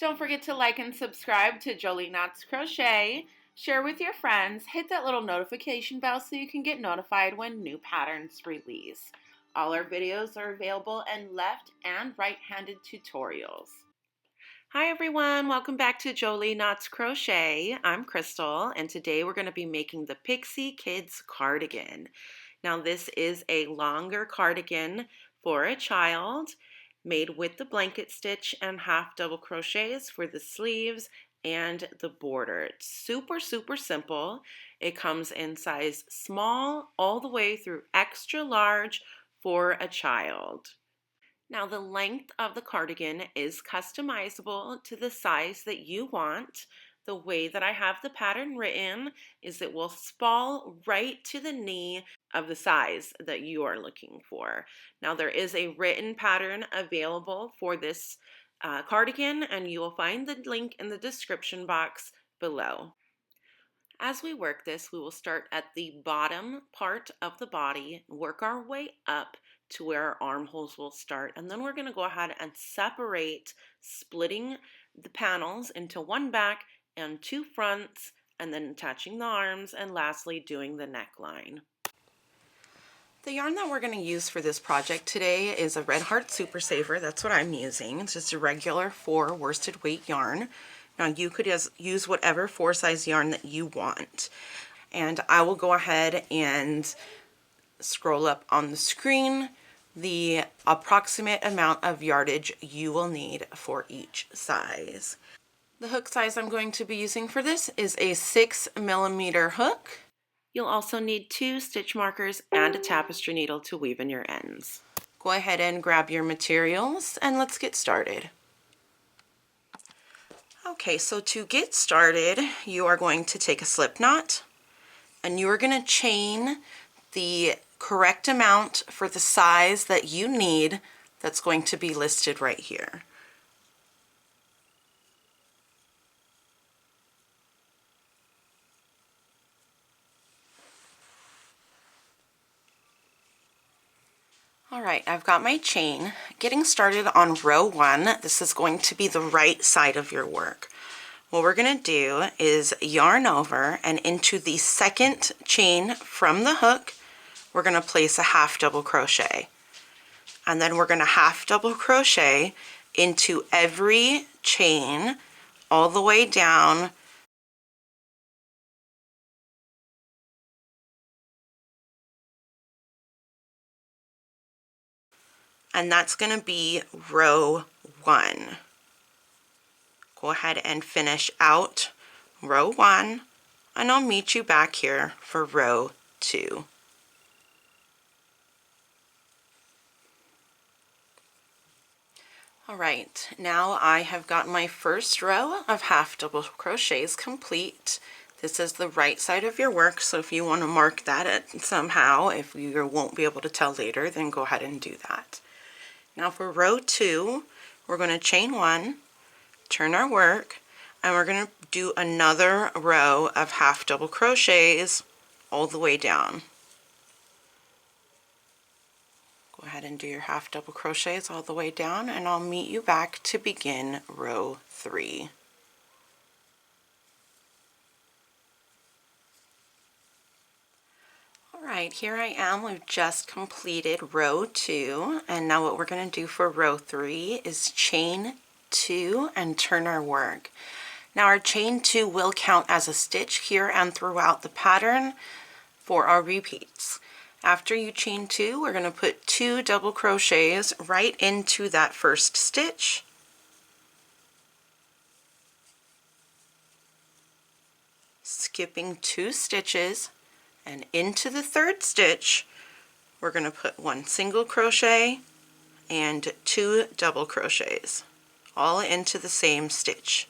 Don't forget to like and subscribe to Jolie Knots Crochet. Share with your friends. Hit that little notification bell so you can get notified when new patterns release. All our videos are available in left and right-handed tutorials. Hi everyone, welcome back to Jolie Knots Crochet. I'm Crystal, and today we're going to be making the Pixie Kids cardigan. Now this is a longer cardigan for a child, made with the blanket stitch and half double crochets for the sleeves and the border. It's super simple. It comes in size small all the way through extra large for a child. Now the length of the cardigan is customizable to the size that you want. The way that I have the pattern written is it will fall right to the knee of the size that you are looking for. Now there is a written pattern available for this cardigan, and you will find the link in the description box below. As we work this, we will start at the bottom part of the body, work our way up to where our armholes will start, and then we're going to go ahead and separate, splitting the panels into one back and two fronts, and then attaching the arms, and lastly doing the neckline. The yarn that we're going to use for this project today is a Red Heart Super Saver. That's what I'm using. It's just a regular 4 worsted weight yarn. Now you could use whatever 4 size yarn that you want. And I will go ahead and scroll up on the screen the approximate amount of yardage you will need for each size. The hook size I'm going to be using for this is a 6mm hook. You'll also need 2 stitch markers and a tapestry needle to weave in your ends. Go ahead and grab your materials and let's get started. Okay, so to get started, you are going to take a slip knot and you are going to chain the correct amount for the size that you need that's going to be listed right here. All right, I've got my chain. Getting started on row 1, this is going to be the right side of your work. What we're going to do is yarn over, and into the second chain from the hook, we're going to place a half double crochet. And then we're going to half double crochet into every chain all the way down and that's going to be row 1. Go ahead and finish out row 1, and I'll meet you back here for row 2. All right, now I have got my first row of half double crochets complete. This is the right side of your work, so if you want to mark that somehow, if you won't be able to tell later, then go ahead and do that. Now for row 2, we're going to chain 1, turn our work, and we're going to do another row of half double crochets all the way down. Go ahead and do your half double crochets all the way down, and I'll meet you back to begin row 3. Alright, here I am. We've just completed row 2, and now what we're going to do for row 3 is chain 2 and turn our work. Now our chain 2 will count as a stitch here and throughout the pattern for our repeats. After you chain 2, we're going to put 2 double crochets right into that first stitch. Skipping 2 stitches, and into the third stitch we're going to put 1 single crochet and 2 double crochets all into the same stitch.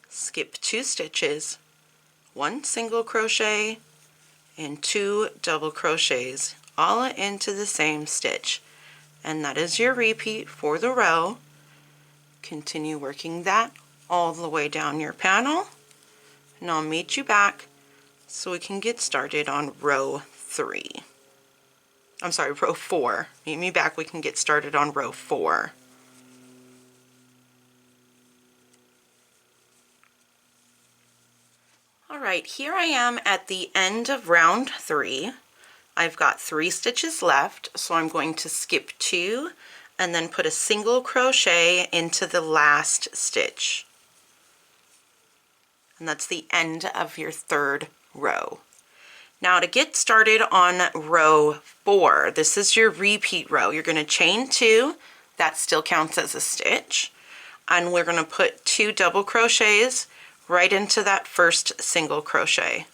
Skip 2 stitches, 1 single crochet and 2 double crochets all into the same stitch, and that is your repeat for the row. Continue working that all the way down your panel, and I'll meet you back so we can get started on row 3. I'm sorry, row 4. Meet me back, we can get started on row 4. All right, here I am at the end of round 3. I've got 3 stitches left, so I'm going to skip 2 and then put a single crochet into the last stitch. And that's the end of your 3rd row. Now to get started on row 4, this is your repeat row. You're going to chain 2, that still counts as a stitch, and we're going to put 2 double crochets right into that first single crochet.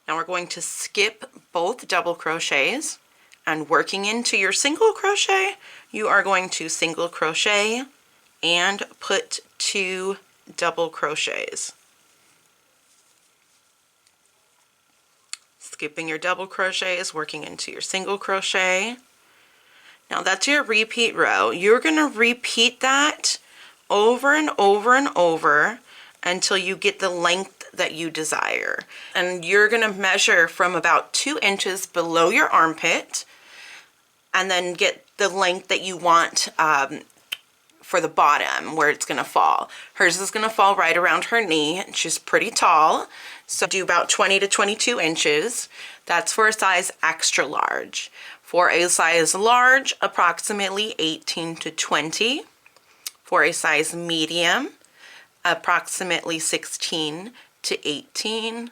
Now we're going to skip both double crochets, and working into your single crochet, you are going to single crochet and put 2 double crochets. Skipping your double crochets, working into your single crochet. Now that's your repeat row. You're going to repeat that over and over and over until you get the length that you desire. And you're going to measure from about 2 inches below your armpit and then get the length that you want for the bottom where it's going to fall. Hers is going to fall right around her knee. She's pretty tall, so do about 20 to 22 inches. That's for a size extra large. For a size large, approximately 18 to 20. For a size medium, approximately 16 to 18,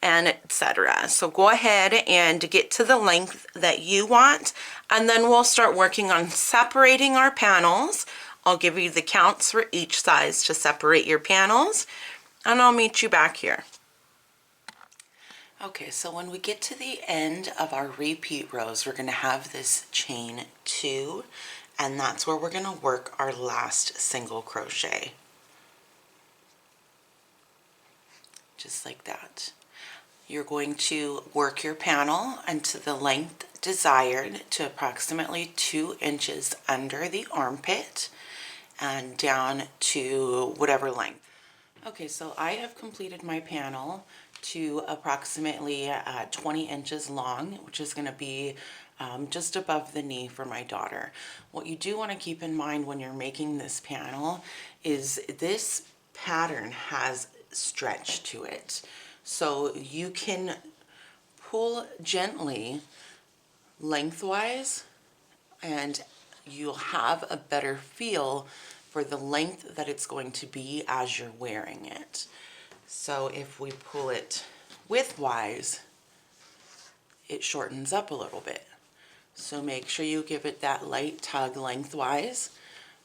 and etc. So go ahead and get to the length that you want, and then we'll start working on separating our panels. I'll give you the counts for each size to separate your panels, and I'll meet you back here. Okay, so when we get to the end of our repeat rows, we're going to have this chain 2, and that's where we're going to work our last single crochet. Just like that. You're going to work your panel into the length desired to approximately 2 inches under the armpit and down to whatever length. Okay, so I have completed my panel to approximately 20 inches long, which is going to be just above the knee for my daughter. What you do want to keep in mind when you're making this panel is this pattern has stretch to it. So you can pull gently lengthwise and you'll have a better feel for the length that it's going to be as you're wearing it. So if we pull it widthwise, it shortens up a little bit. So make sure you give it that light tug lengthwise,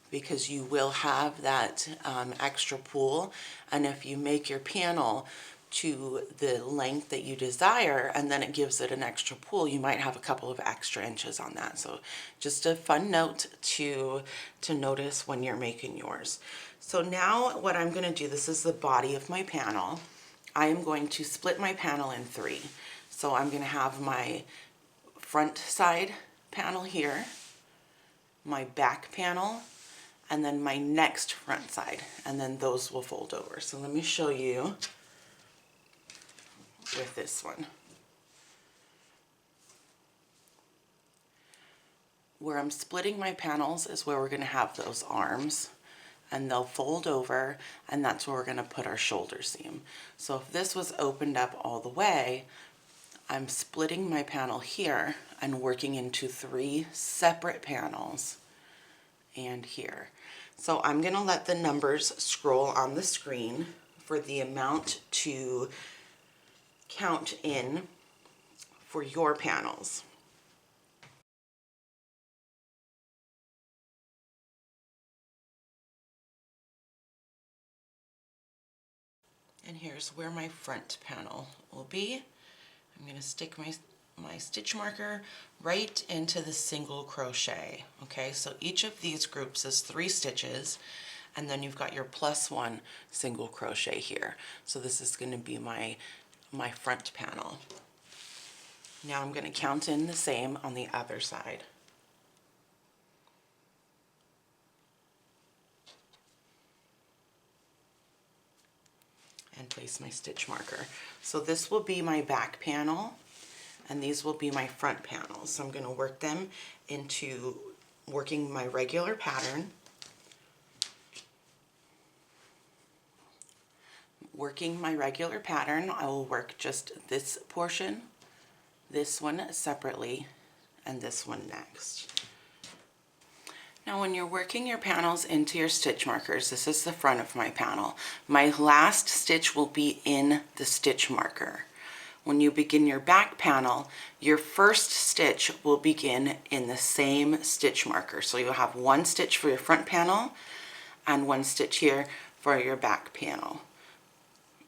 because you will have that extra pull. And if you make your panel to the length that you desire and then it gives it an extra pull, you might have a couple of extra inches on that. So just a fun note to notice when you're making yours. So now what I'm going to do, this is the body of my panel. I am going to split my panel in 3. So I'm going to have my front side panel here, my back panel, and then my next front side, and then those will fold over. So let me show you with this one. Where I'm splitting my panels is where we're going to have those arms, and they'll fold over, and that's where we're going to put our shoulder seam. So if this was opened up all the way, I'm splitting my panel here and working into 3 separate panels and here. So I'm going to let the numbers scroll on the screen for the amount to count in for your panels. And here's where my front panel will be. I'm going to stick my stitch marker right into the single crochet. Okay, so each of these groups is 3 stitches, and then you've got your +1 single crochet here. So this is going to be my front panel. Now I'm going to count in the same on the other side. And place my stitch marker. So this will be my back panel, and these will be my front panels. So I'm going to work them into working my regular pattern. working my regular pattern, I will work just this portion, this one separately, and this one next. Now when you're working your panels into your stitch markers, this is the front of my panel. My last stitch will be in the stitch marker. When you begin your back panel, your first stitch will begin in the same stitch marker. So you'll have one stitch for your front panel and one stitch here for your back panel.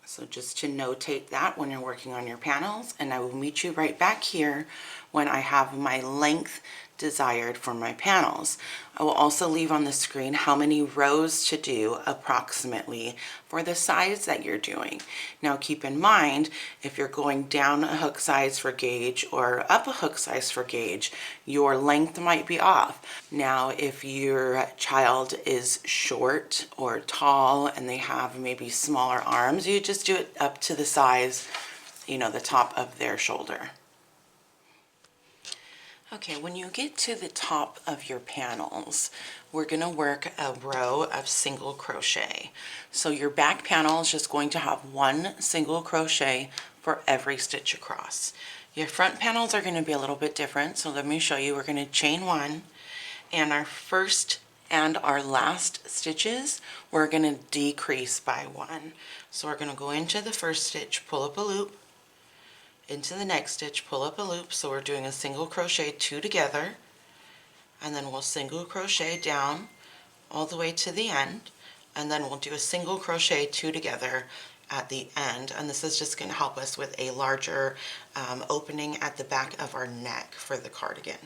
So just to notate that when you're working on your panels, and I will meet you right back here when I have my length desired for my panels. I will also leave on the screen how many rows to do approximately for the size that you're doing. Now keep in mind, if you're going down a hook size for gauge or up a hook size for gauge, your length might be off. Now if your child is short or tall and they have maybe smaller arms, you just do it up to the size, you know, the top of their shoulder. Okay, when you get to the top of your panels, we're going to work a row of single crochet. So your back panel is just going to have one single crochet for every stitch across. Your front panels are going to be a little bit different, so let me show you. We're going to chain one, and our first and our last stitches, we're going to decrease by one. So we're going to go into the first stitch, pull up a loop, into the next stitch, pull up a loop. So we're doing a single crochet, two together, and then we'll single crochet down all the way to the end, and then we'll do a single crochet, two together at the end. And this is just going to help us with a larger opening at the back of our neck for the cardigan.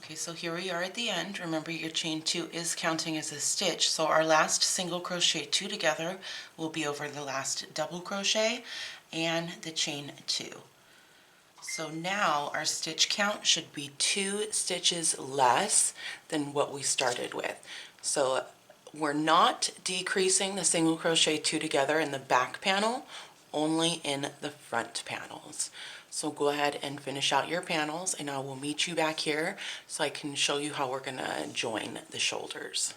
Okay, so here we are at the end. Remember, your chain two is counting as a stitch, so our last single crochet two together will be over the last double crochet and the chain two. So now our stitch count should be 2 stitches less than what we started with. So we're not decreasing the single crochet two together in the back panel, only in the front panels. So go ahead and finish out your panels, and I will meet you back here so I can show you how we're going to join the shoulders.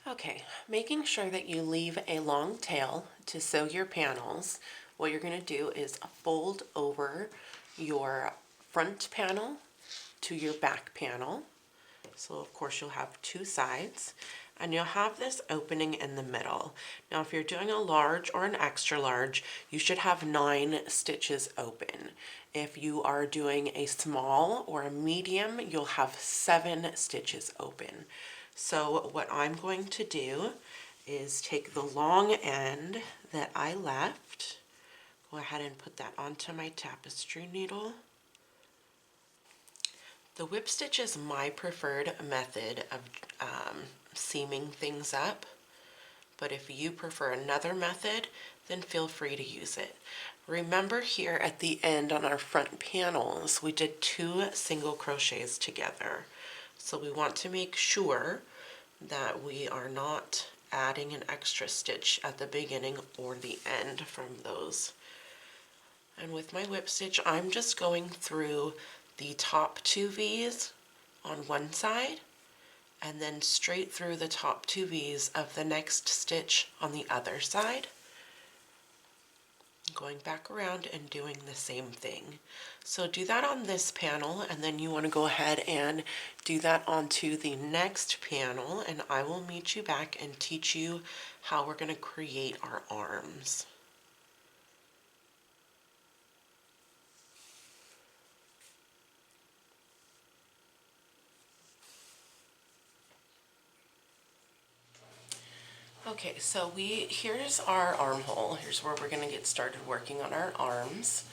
Okay, making sure that you leave a long tail to sew your panels, what you're going to do is fold over your front panel to your back panel. So of course you'll have two sides, and you'll have this opening in the middle. Now if you're doing a large or an extra large, you should have 9 stitches open. If you are doing a small or a medium, you'll have 7 stitches open. So what I'm going to do is take the long end that I left, go ahead and put that onto my tapestry needle. The whip stitch is my preferred method of seaming things up, but if you prefer another method, then feel free to use it. Remember, here at the end on our front panels, we did 2 single crochets together. So we want to make sure that we are not adding an extra stitch at the beginning or the end from those. And with my whip stitch, I'm just going through the top 2 V's on one side and then straight through the top 2 V's of the next stitch on the other side, going back around and doing the same thing. So do that on this panel, and then you want to go ahead and do that onto the next panel, and I will meet you back and teach you how we're going to create our arms. Okay, so here's our armhole. Here's where we're going to get started working on our arms.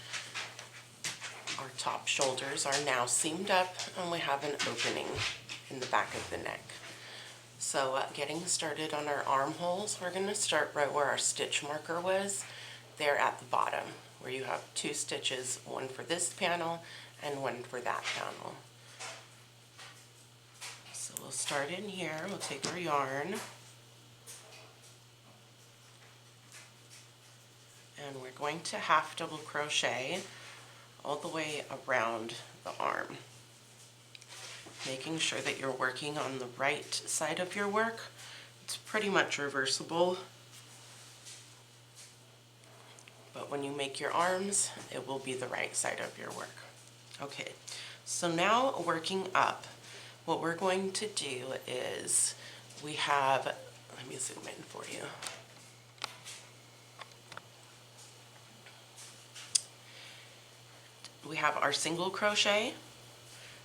Our top shoulders are now seamed up, and we have an opening in the back of the neck. So getting started on our armholes, we're going to start right where our stitch marker was, there at the bottom, where you have 2 stitches, one for this panel and one for that panel. So we'll we'll start in here. We'll take our yarn and we're going to half double crochet all the way around the arm, making sure that you're working on the right side of your work. It's pretty much reversible, but when you make your arms, it will be the right side of your work. Okay, so now working up, what we're going to do is we have, let me zoom in for you. We have our single crochet,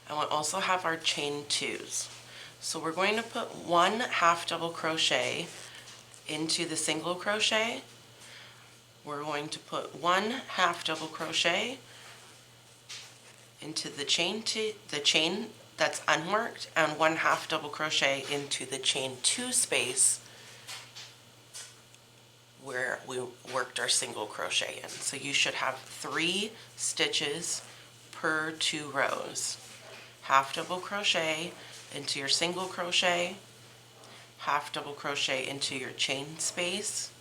and we also have our chain twos. So we're going to put one half double crochet into the single crochet. We're going to put one half double crochet into the chain that's unworked, and one half double crochet into the chain two space where we worked our single crochet in. So you should have 3 stitches per 2 rows. Half double crochet into your single crochet, half double crochet into your chain space,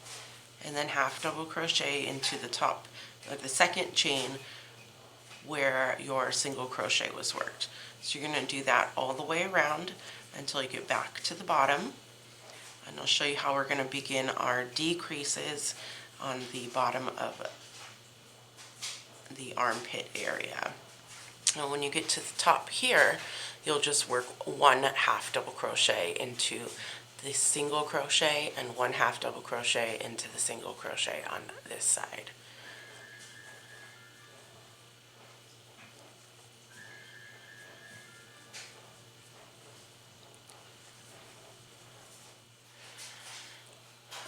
and then half double crochet into the top of the second chain where your single crochet was worked. So you're going to do that all the way around until you get back to the bottom. And I'll show you how we're going to begin our decreases on the bottom of the armpit area. And when you get to the top here, you'll just work one half double crochet into the single crochet and one half double crochet into the single crochet on this side.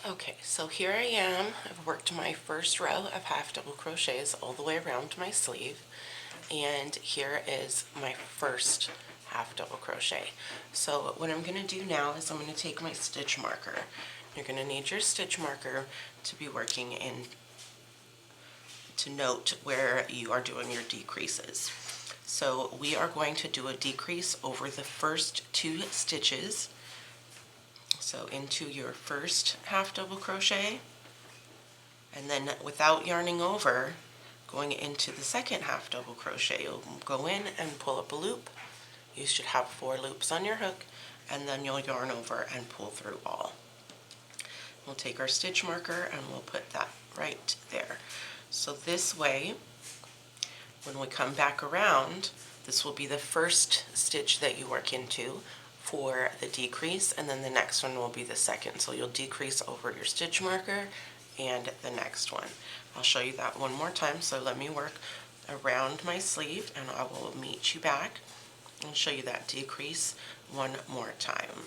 Okay, so here I am. I've worked my first row of half double crochets all the way around my sleeve, and here is my first half double crochet. So what I'm going to do now is I'm going to take my stitch marker. You're going to need your stitch marker to be working in to note where you are doing your decreases. So we are going to do a decrease over the first 2 stitches. So into your first half double crochet, and then without yarning over, going into the second half double crochet, you'll go in and pull up a loop. You should have 4 loops on your hook, and then you'll yarn over and pull through all. We'll take our stitch marker and we'll put that right there. So this way, when we come back around, this will be the first stitch that you work into for the decrease, and then the next one will be the second. So you'll decrease over your stitch marker and the next one. I'll show you that one more time, so let me work around my sleeve and I will meet you back and show you that decrease one more time.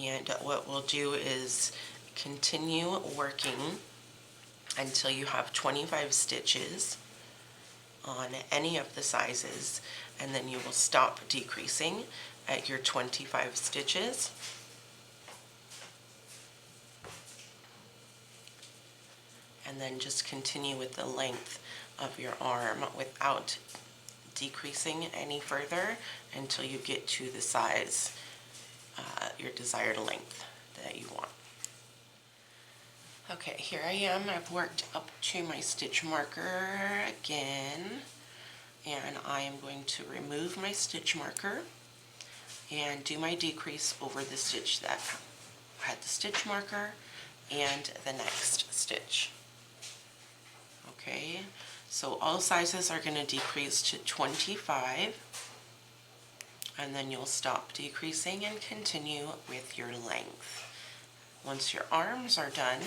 And what we'll do is continue working until you have 25 stitches on any of the sizes, and then you will stop decreasing at your 25 stitches. And then just continue with the length of your arm without decreasing any further until you get to the size, your desired length that you want. Okay, here I am. I've worked up to my stitch marker again, and I am going to remove my stitch marker and do my decrease over the stitch that had the stitch marker and the next stitch. Okay, so all sizes are going to decrease to 25, and then you'll stop decreasing and continue with your length. Once your arms are done,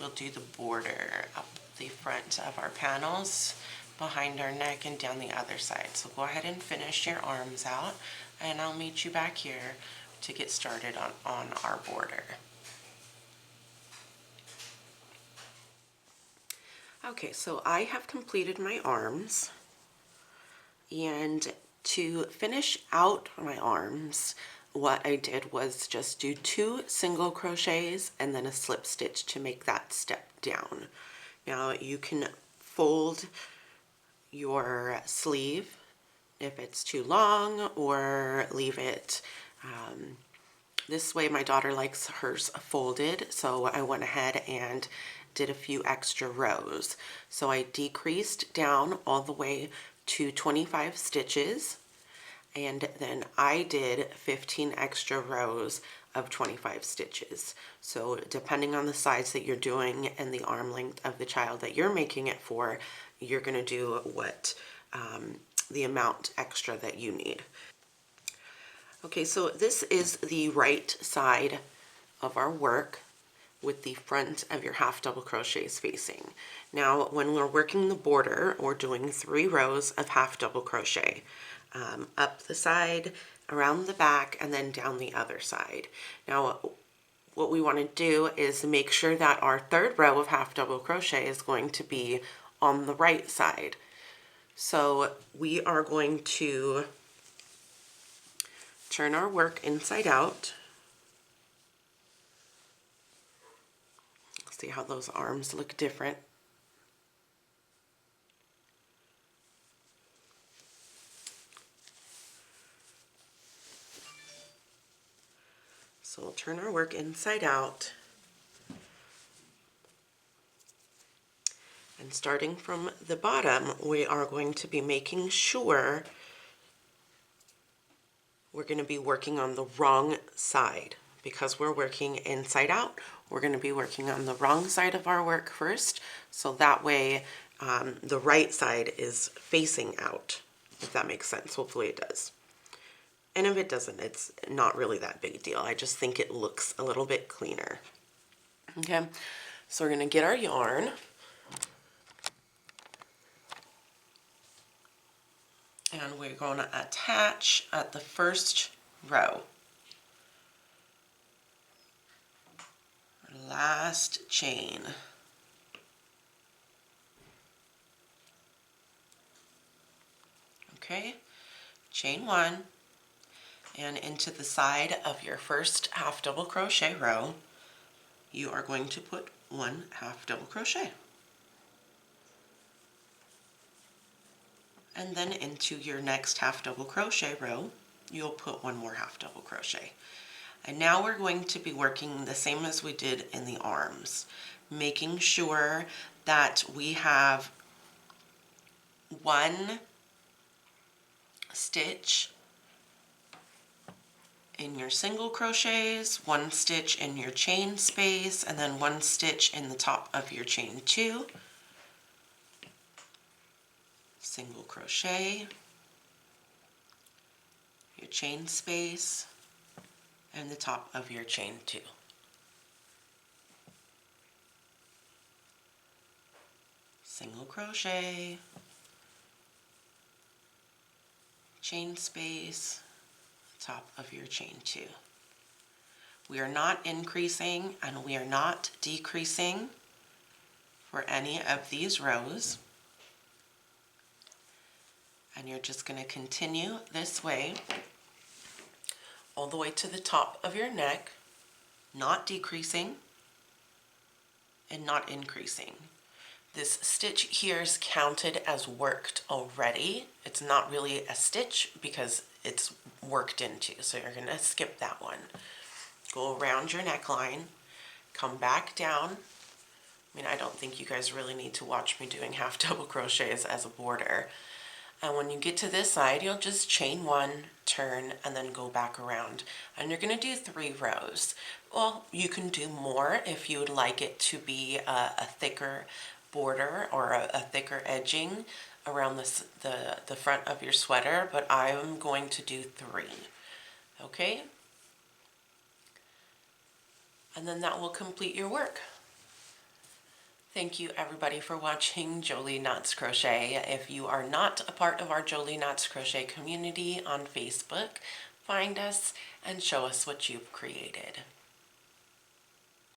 we'll do the border up the front of our panels, behind our neck, and down the other side. So go ahead and finish your arms out, and I'll meet you back here to get started on our border. Okay, so I have completed my arms, and to finish out my arms, what I did was just do 2 single crochets and then a slip stitch to make that step down. Now you can fold your sleeve if it's too long, or leave it This way my daughter likes hers folded, so I went ahead and did a few extra rows. So I decreased down all the way to 25 stitches, and then I did 15 extra rows of 25 stitches. So depending on the size that you're doing and the arm length of the child that you're making it for, you're going to do what the amount extra that you need. Okay, so this is the right side of our work with the front of your half double crochets facing. Now, when we're working the border, we're doing 3 rows of half double crochet, up the side, around the back, and then down the other side. Now, what we want to do is make sure that our 3rd row of half double crochet is going to be on the right side. So we are going to turn our work inside out. See how those arms look different. So we'll turn our work inside out. And starting from the bottom, we are going to be making sure we're going to be working on the wrong side. Because we're working inside out, we're going to be working on the wrong side of our work first, so that way the right side is facing out, if that makes sense. Hopefully it does. And if it doesn't, it's not really that big a deal. I just think it looks a little bit cleaner. Okay, so we're going to get our yarn. And we're going to attach at the first row. Last chain. Okay, chain 1, and into the side of your first half double crochet row, you are going to put 1 half double crochet. And then into your next half double crochet row, you'll put 1 more half double crochet. And now we're going to be working the same as we did in the arms, making sure that we have 1 stitch in your single crochets, 1 stitch in your chain space, and then 1 stitch in the top of your chain 2. Single crochet, your chain space, and the top of your chain 2. Single crochet, chain space, top of your chain 2. We are not increasing and we are not decreasing for any of these rows. And you're just going to continue this way all the way to the top of your neck, not decreasing and not increasing. This stitch here is counted as worked already. It's not really a stitch because it's worked into, so you're going to skip that one. Go around your neckline, come back down. I mean, I don't think you guys really need to watch me doing half double crochets as a border. And when you get to this side, you'll just chain 1, turn, and then go back around. And you're going to do 3 rows. Well, you can do more if you would like it to be a thicker border or a thicker edging around the front of your sweater, but I'm going to do 3. Okay? And then that will complete your work. Thank you everybody for watching Jolie Knots Crochet. If you are not a part of our Jolie Knots Crochet community on Facebook, find us and show us what you've created.